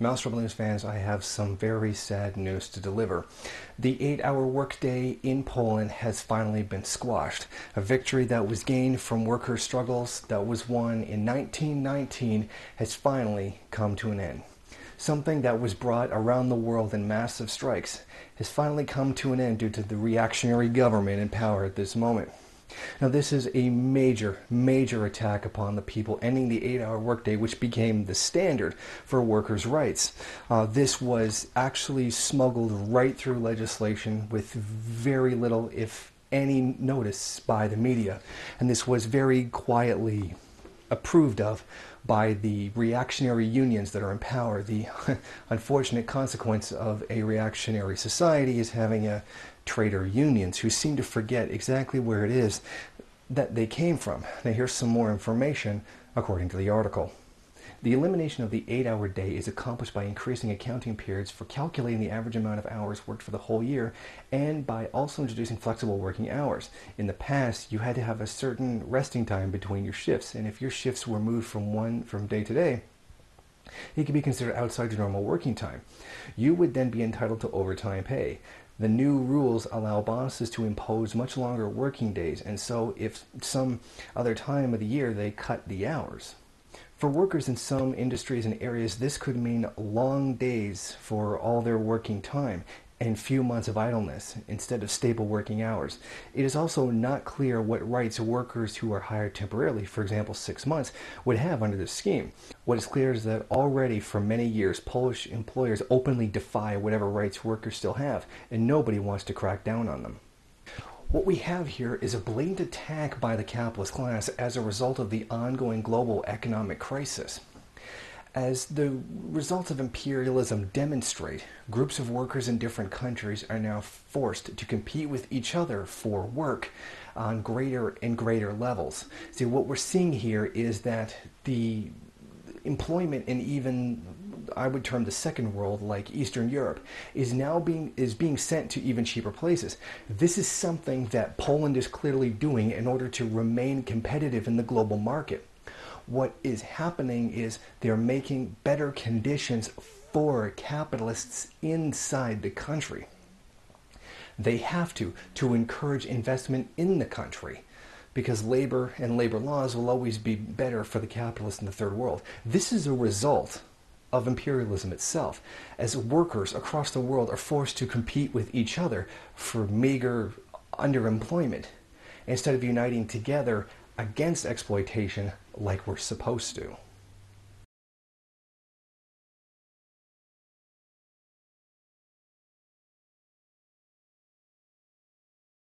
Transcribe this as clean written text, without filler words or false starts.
Mouse Rebel News fans, I have some very sad news to deliver. The 8-hour workday in Poland has finally been squashed. A victory that was gained from workers' struggles that was won in 1919 has finally come to an end. Something that was brought around the world in massive strikes has finally come to an end due to the reactionary government in power at this moment. Now, this is a major, major attack upon the people, ending the 8-hour workday, which became the standard for workers' rights. This was actually smuggled right through legislation with very little, if any, notice by the media. And this was very quietly approved of by the reactionary unions that are in power. The unfortunate consequence of a reactionary society is having traitor unions who seem to forget exactly where it is that they came from. Now, here's some more information according to the article. The elimination of the 8-hour day is accomplished by increasing accounting periods for calculating the average amount of hours worked for the whole year, and by also introducing flexible working hours. In the past, you had to have a certain resting time between your shifts, and if your shifts were moved from day to day, it could be considered outside your normal working time. You would then be entitled to overtime pay. The new rules allow bosses to impose much longer working days, and so if some other time of the year they cut the hours. For workers in some industries and areas, this could mean long days for all their working time and few months of idleness instead of stable working hours. It is also not clear what rights workers who are hired temporarily, for example 6 months, would have under this scheme. What is clear is that already for many years, Polish employers openly defy whatever rights workers still have, and nobody wants to crack down on them. What we have here is a blatant attack by the capitalist class as a result of the ongoing global economic crisis. As the results of imperialism demonstrate, groups of workers in different countries are now forced to compete with each other for work on greater and greater levels. See, what we're seeing here is that the employment in even, I would term, the second world, like Eastern Europe, is being sent to even cheaper places. This is something that Poland is clearly doing in order to remain competitive in the global market. What is happening is they're making better conditions for capitalists inside the country. They have to encourage investment in the country, because labor and labor laws will always be better for the capitalists in the third world. This is a result of imperialism itself, as workers across the world are forced to compete with each other for meager underemployment, instead of uniting together against exploitation like we're supposed to.